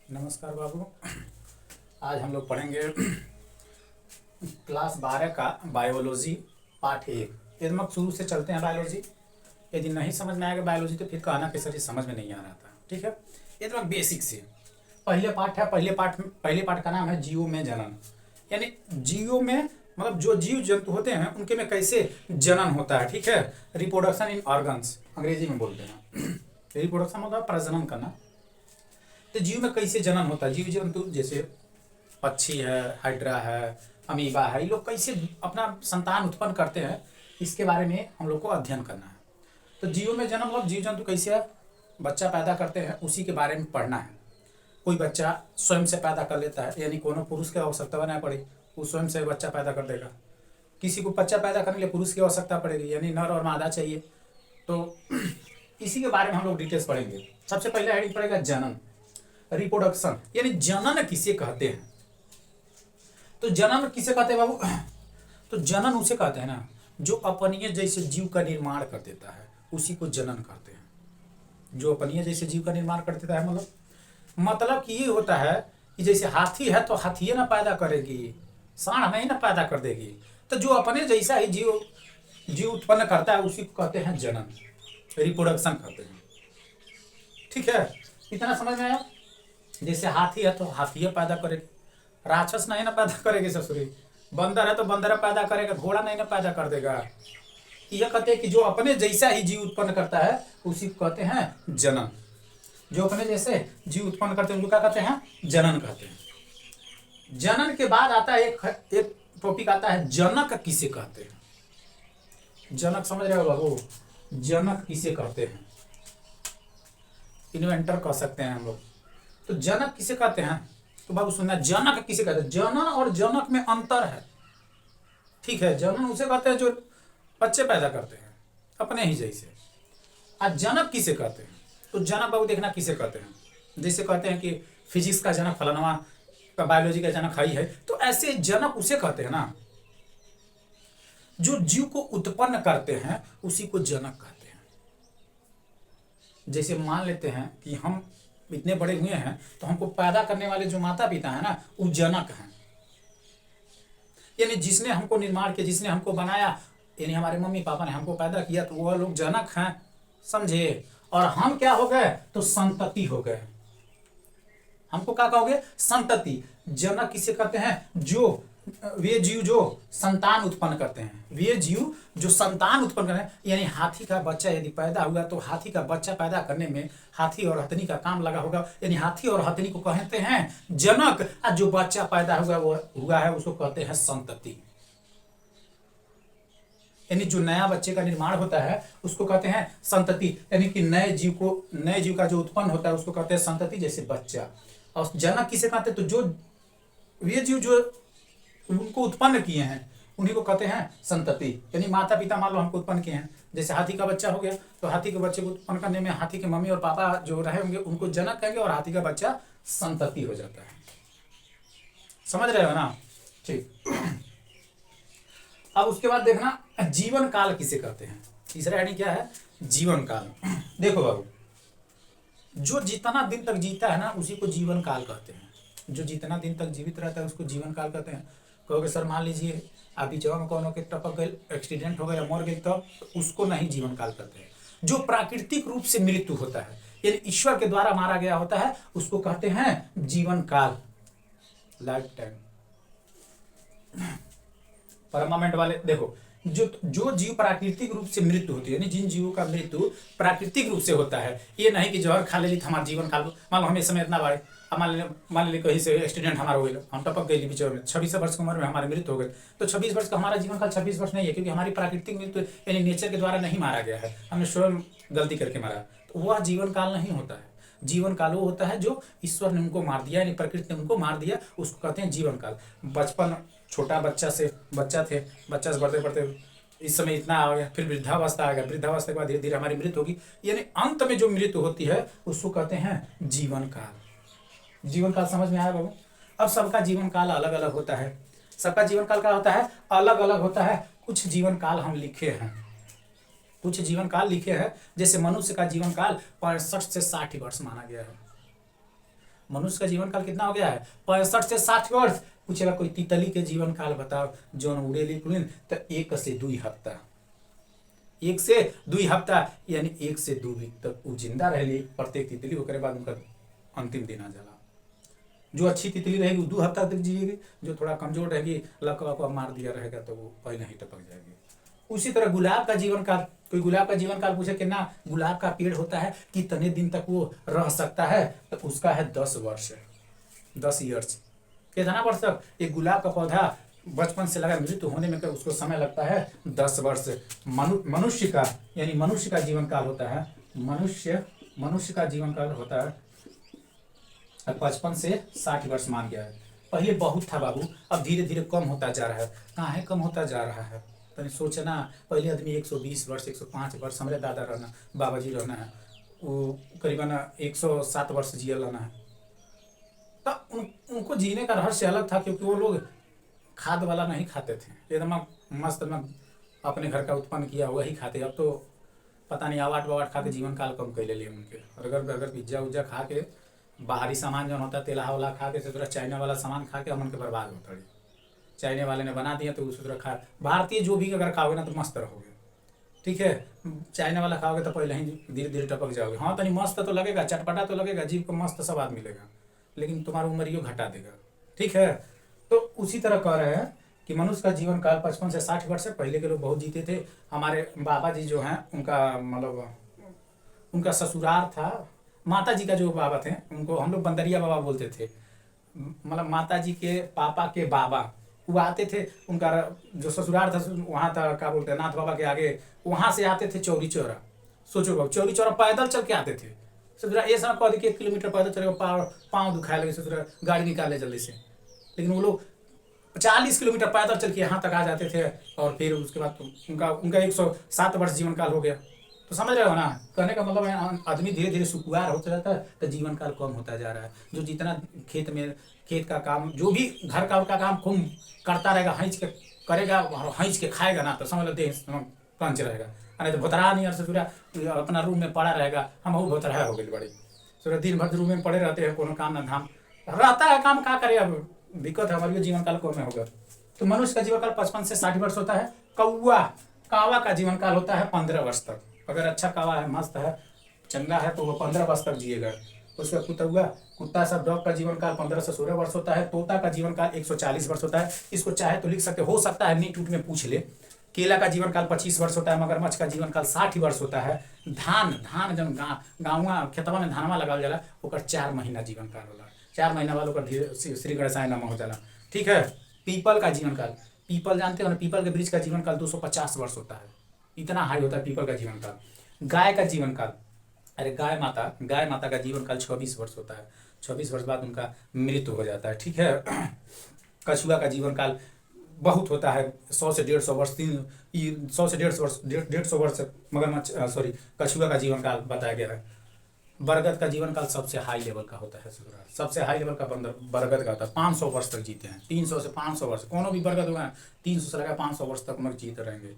नमस्कार बाबू। आज हम लोग पढ़ेंगे क्लास 12 का बायोलॉजी पार्ट 1। एकदम शुरू से चलते हैं बायोलॉजी। यदि नहीं समझ में आएगा बायोलॉजी तो फिर कहना कि सर ये समझ में नहीं आ रहा था। ठीक है, एकदम बेसिक से पहले पार्ट है। पहले पार्ट का नाम है जीवों में जनन। यानी जीवों में मतलब जो जीव जंतु होते हैं उनके में कैसे जनन होता है। ठीक है, रिप्रोडक्शन इन ऑर्गन्स अंग्रेजी में बोलते हैं। रिप्रोडक्शन होता है प्रजनन करना। तो जीव में कैसे जनन होता है, जीव जंतु जैसे पक्षी है, हाइड्रा है, अमीबा है, ये लोग कैसे अपना संतान उत्पन्न करते हैं, इसके बारे में हम लोग को अध्ययन करना है। तो जीवों में जन्म मतलब जीव जंतु कैसे बच्चा पैदा करते हैं उसी के बारे में पढ़ना है। कोई बच्चा स्वयं से पैदा कर लेता है, यानी कोनो पुरुष की आवश्यकता बनाए पड़ी, वो स्वयं से बच्चा पैदा कर देगा। किसी को बच्चा पैदा करने के लिए पुरुष की आवश्यकता पड़ेगी, यानी नर और मादा चाहिए। तो इसी के बारे में हम लोग डिटेल्स पढ़ेंगे। सबसे पहले हेडिंग पड़ेगा जनन, रिप्रोडक्शन। यानी जनन किसे कहते हैं। तो जनन किसे कहते हैं बाबू? तो जनन उसे कहते हैं ना जो अपनीय जैसे जीव का निर्माण कर देता है, उसी को जनन कहते हैं। जो अपनीय जैसे जीव का निर्माण कर देता है मतलब कि ये होता है कि जैसे हाथी है तो हाथी ना पैदा करेगी, सांड नहीं ना पैदा कर देगी। तो जो अपने जैसा ही जीव उत्पन्न करता है उसी को कहते हैं जनन, रिप्रोडक्शन कहते हैं। ठीक है, इतना समझ में आया। जैसे हाथी है तो हाथी पैदा करेगी, राक्षस नहीं ना पैदा करेगी ससुरी। बंदर है तो बंदर पैदा करेगा, घोड़ा नहीं ना पैदा कर देगा। यह कहते हैं कि जो अपने जैसा ही जीव उत्पन्न करता है उसी को कहते हैं जनन। जो अपने जैसे जीव उत्पन्न करते हैं उनको क्या कहते हैं? जनन कहते हैं। जनन के बाद आता है एक टॉपिक आता है जनक किसे कहते हैं। जनक समझ रहे हो बाबू? जनक किसे कहते हैं? इन्वेंटर कह सकते हैं हम लोग। तो जनक किसे कहते हैं? तो बाबू सुनना, जनक किसे कहते हैं? जनन और जनक में अंतर है। ठीक है, जनन उसे कहते हैं जो बच्चे पैदा करते हैं अपने ही जैसे। आज जनक किसे कहते हैं? तो जनक बाबू देखना किसे कहते हैं। जैसे कहते हैं कि फिजिक्स का जनक फलाना, का बायोलॉजी का जनक हाई है, तो ऐसे जनक उसे कहते हैं ना जो जीव को उत्पन्न करते हैं, उसी को जनक कहते हैं। जैसे मान लेते हैं कि हम इतने बड़े हुए हैं तो हमको पैदा करने वाले जो माता पिता है ना, वो जनक हैं। यानी जिसने हमको निर्माण किया, जिसने हमको बनाया, यानी हमारे मम्मी पापा ने हमको पैदा किया, तो वह लोग जनक हैं, समझे। और हम क्या हो गए? तो संतति हो गए। हमको क्या कहोगे? संतति। जनक किसे कहते हैं? जो वे जीव जो संतान उत्पन्न करते हैं, वे जीव जो संतान उत्पन्न करते हैं। यानी हाथी का बच्चा यदि पैदा हुआ तो हाथी का बच्चा पैदा करने में हाथी और हथनी का काम लगा होगा, यानी हाथी और हथनी को कहते हैं जनक। और जो बच्चा पैदा हुआ है उसको कहते हैं संतति। यानी जो नया बच्चे का निर्माण होता है उसको कहते हैं संतति। यानी कि नए जीव का जो उत्पन्न होता है उसको कहते हैं संतति, जैसे बच्चा। और जनक किसे कहते हैं? तो जो वे जीव जो उनको उत्पन्न किए हैं उन्हीं को कहते हैं संतति। यानी माता पिता मान लो हमको उत्पन्न किए हैं, जैसे हाथी का बच्चा हो गया तो हाथी के बच्चे को उत्पन्न करने में हाथी के मम्मी और पापा जो रहे होंगे उनको जनक कहेंगे, और हाथी का बच्चा संतति हो जाता है। समझ रहे हो ना? ठीक। अब उसके बाद देखना जीवन काल किसे कहते हैं। तीसरा हेडिंग क्या है? जीवन काल। देखो बाबू, जो जितना दिन तक जीता है ना उसी को जीवन काल कहते हैं। जो जितना दिन तक जीवित रहता है उसको जीवन काल कहते हैं। कहोगे सर मान लीजिए आप बीचवा में कौन के टपक गए, एक्सीडेंट हो गया, मर गई, तो उसको नहीं जीवन काल कहते हैं। जो प्राकृतिक रूप से मृत्यु होता है, यानी ईश्वर के द्वारा मारा गया होता है, उसको कहते हैं जीवन काल, लाइफ टाइम, परमानेंट वाले। देखो जो जीव प्राकृतिक रूप से मृत्यु होती है, यानी जिन जीवों का मृत्यु प्राकृतिक रूप से होता है, ये नहीं कि जहर खा ले हमारा जीवन काल। मान लो हम इस समय इतना बड़े, अब मान ली कहीं से एक्सीडेंट हमारा हो गया, हम टपक गए बीच में, 26 वर्ष की उम्र में हमारी मृत्यु हो गई, तो 26 वर्ष का हमारा जीवन काल 26 वर्ष नहीं है, क्योंकि हमारी प्राकृतिक मृत्यु यानी नेचर के द्वारा नहीं मारा गया है, हमने स्वयं गलती करके मारा, तो वह जीवन काल नहीं होता है। जीवन काल वो होता है जो ईश्वर ने उनको मार दिया, यानी प्रकृति ने उनको मार दिया, उसको कहते हैं जीवन काल। बचपन, छोटा बच्चा से बढ़ते बढ़ते इस समय इतना आ गया, फिर वृद्धावस्था आ गया, वृद्धावस्था के बाद धीरे धीरे हमारी मृत्यु होगी, यानी अंत में जो मृत्यु होती है उसको कहते हैं जीवन काल। जीवन काल समझ में आया बाबू? अब सबका जीवन काल अलग अलग होता है। सबका जीवन काल क्या होता है? अलग अलग होता है। कुछ जीवन काल हम लिखे हैं, कुछ जीवन काल लिखे हैं। जैसे मनुष्य का जीवन काल 65 से 60 वर्ष माना गया है। मनुष्य का जीवन काल कितना हो गया है? 65 से 60 वर्ष। पूछेगा कोई तितली के जीवन काल बताओ जौन उड़ेली कुलिन, तो 1 से 2 हफ्ता, 1 से 2 हफ्ता, यानी 1 से 2 वीक तक वो जिंदा रहेली प्रत्येक तितली। ओकरे बाद उनका अंतिम दिन आ जाला। जो अच्छी तितली रहेगी वो 2 हफ्ता तक जिएगी, जो थोड़ा कमजोर रहेगी लकवा को मार दिया रहेगा तो वो पहले ही टपक जाएगी। उसी तरह गुलाब का जीवन काल, कोई गुलाब का जीवन काल पूछे कितना गुलाब का पेड़ होता है, कितने दिन तक वो रह सकता है, तो उसका है 10 वर्ष, 10 ईयर्स। कितना वर्ष तक एक गुलाब का पौधा बचपन से लगा मृत्यु होने में उसको समय लगता है 10 वर्ष। मनुष्य का, यानी मनुष्य का जीवन काल होता है, मनुष्य का जीवन काल होता है 55 से 60 वर्ष मान गया है। पहले बहुत था बाबू, अब धीरे धीरे कम होता जा रहा है। कहाँ है कम होता जा रहा है? तो सोचना, पहले आदमी 120 वर्ष 105 वर्ष, हमारे दादा रहना, बाबा जी रहना है, वो करीबन 107 वर्ष जिया रहना है। तो उनको जीने का रहस्य अलग था, क्योंकि वो लोग खाद वाला नहीं खाते थे, एकदम मस्त में अपने घर का उत्पन्न किया हुआ ही खाते। अब तो पता नहीं आवाट बवाट खा के जीवन काल कम कर ले उनके। बर्गर बर्गर पिज्जा उज्जा खा के, बाहरी सामान जो होता है तेला वाला खा के, थोड़ा चाइना वाला सामान खा के हम उनके बर्बाद होता है। चाइने वाले ने बना दिया तो उस तरह खा, भारतीय जो भी अगर खाओगे ना तो मस्त रहोगे, ठीक है। चाइना वाला खाओगे तो पहले ही धीरे धीरे टपक जाओगे। हाँ तनी मस्त तो लगेगा, चटपटा तो लगेगा, जीभ को मस्त स्वाद मिलेगा, लेकिन तुम्हारा उम्र यो घटा देगा, ठीक है। तो उसी तरह कह रहे हैं कि मनुष्य का जीवन काल 55 से 60 वर्ष है। पहले के लोग बहुत जीते थे। हमारे बाबा जी जो हैं उनका मतलब उनका ससुराल था, माता जी का जो बाबा थे उनको हम लोग बंदरिया बाबा बोलते थे। मतलब माता जी के पापा के बाबा वो आते थे, उनका जो ससुराल था वहाँ था, क्या बोलते हैं, नाथ बाबा के आगे, वहाँ से आते थे चौरी चौरा। सोचो बाबू, चौरी चौरा पैदल चल के आते थे। ससुराल ये समय कह कि 1 किलोमीटर पैदल चले, पाँव दुखाए लगे, ससुराल गाड़ी निकाले जल्दी से। लेकिन वो लोग 40 किलोमीटर पैदल चल के यहाँ तक आ जाते थे, और फिर उसके बाद उनका 107 वर्ष जीवन काल हो गया। तो समझ रहे हो ना, कहने का मतलब है आदमी धीरे धीरे सुकुआर होता जाता है तो जीवन काल कम होता जा रहा है। जो जितना खेत का काम, जो भी घर का काम खूब करता रहेगा, हंच के करेगा और हंच के खाएगा ना, तो समझ लो देह पंच रहेगा। नहीं तो भोतरा नहीं, और ससुरा अपना रूम में पड़ा रहेगा। हम वो भोतरा हो गई बड़ी, ससुरा दिन भर रूम में पड़े रहते हैं, कोनो काम ना धाम रहता है, काम क्या करे। अब दिक्कत है, हमारी जीवन काल कम होगा। तो मनुष्य का जीवन काल 55 से 60 वर्ष होता है। कावा का जीवन काल होता है 15 वर्ष तक। अगर अच्छा कावा है, मस्त है, चंगा है, तो वो 15 वर्ष तक जिएगा। उसका कुत्ता सब डॉग का जीवन काल 15 से 16 वर्ष होता है। तोता का जीवन काल 140 वर्ष होता है। इसको चाहे तो लिख सकते हो सकता है नीट उट में पूछ ले। केला का जीवन काल 25 वर्ष होता है। मगरमच्छ का जीवन काल 60 वर्ष होता है। धान जब गाँव खेतवा में धानवा लगाल जाला, ओकर 4 महीना जीवन काल होला। 4 महीना बाद ओकर श्री गणेशाय नमः हो जाला, ठीक है। पीपल का जीवन काल, पीपल जानते हो ना, पीपल के वृक्ष का जीवन काल 250 वर्ष होता है। इतना हाई होता है पीपल का जीवन काल। गाय का जीवन काल, अरे गाय माता का जीवन काल 26 वर्ष होता है। 26 वर्ष बाद उनका मृत्यु हो जाता है, ठीक है। कछुआ का जीवन काल बहुत होता है, 100 से 150 वर्ष। 100 से 150 वर्ष मगरमच्छ कछुआ का जीवन काल बताया गया है। बरगद का जीवन काल सबसे हाई लेवल का होता है। सबसे हाई लेवल का बरगद का होता है। 500 वर्ष तक जीते हैं। 300 से 500 वर्ष, कोनो भी बरगद होगा 300 से लगा 500 वर्ष तक मर जीते रहेंगे।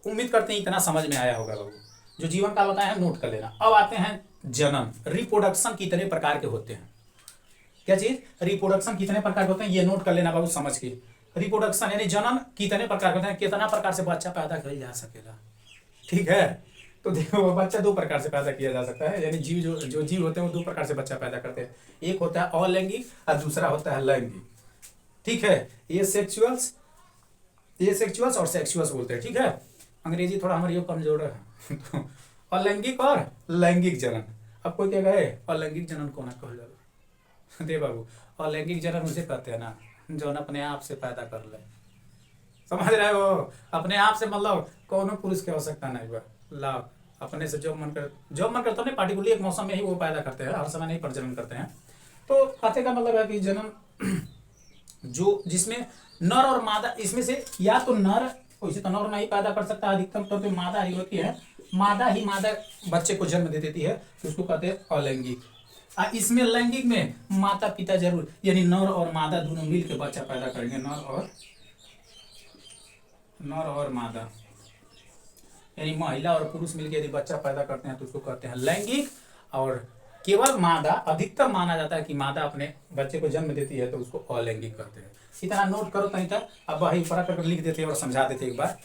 उम्मीद करते हैं इतना समझ में आया होगा बाबू। जो जीवन काल बताए हैं नोट कर लेना। अब आते हैं जन्म। रिप्रोडक्शन कितने प्रकार के होते हैं? क्या चीज? रिप्रोडक्शन कितने प्रकार के होते हैं, ये नोट कर लेना बाबू समझ के। रिप्रोडक्शन यानी जन्म कितने प्रकार के होते हैं, कितना प्रकार से बच्चा पैदा किया जा सकेगा, ठीक है। तो देखो बच्चा 2 प्रकार से पैदा किया जा सकता है, यानी जीव जो जीव होते हैं वो 2 प्रकार से बच्चा पैदा करते हैं। एक होता है अलैंगिक और दूसरा होता है लैंगिक, ठीक है। ये सेक्सुअल्स और सेक्सुअल्स बोलते हैं, ठीक है। अंग्रेजी थोड़ा हमारी कमजोर है तो अलैंगिक और लैंगिक जनन। अब कोई क्या कहे अलैंगिक जनन को ना कह जाला दे बाबू। अलैंगिक जनन उसे कहते हैं ना जो अपने आप से पैदा कर ले, समझ रहे हो। अपने आप से मतलब कौन पुरुष की आवश्यकता नहीं बा, लाभ अपने से जो मन करता है पार्टिकुलर एक मौसम में ही वो पैदा करते हैं, हर समय नहीं प्रजनन करते हैं। तो कहते का मतलब है कि जन्म जो जिसमें नर और मादा, इसमें से या तो नर, वैसे तो नर नहीं पैदा कर सकता, अधिकतम तौर पे मादा ही होती है। मादा बच्चे को जन्म दे देती है, तो उसको कहते हैं अलैंगिक। इसमें लैंगिक में माता पिता जरूर, यानी नर और मादा दोनों मिल के बच्चा पैदा करेंगे। नर और मादा यानी महिला और पुरुष मिलकर यदि बच्चा पैदा करते हैं तो उसको कहते हैं लैंगिक। और केवल मादा, अधिकतर माना जाता है कि मादा अपने बच्चे को जन्म देती है तो उसको अलैंगिक कहते हैं। इतना नोट करो कहीं तक। अब वही ऊपर करके लिख देते हैं और समझा देते एक बार।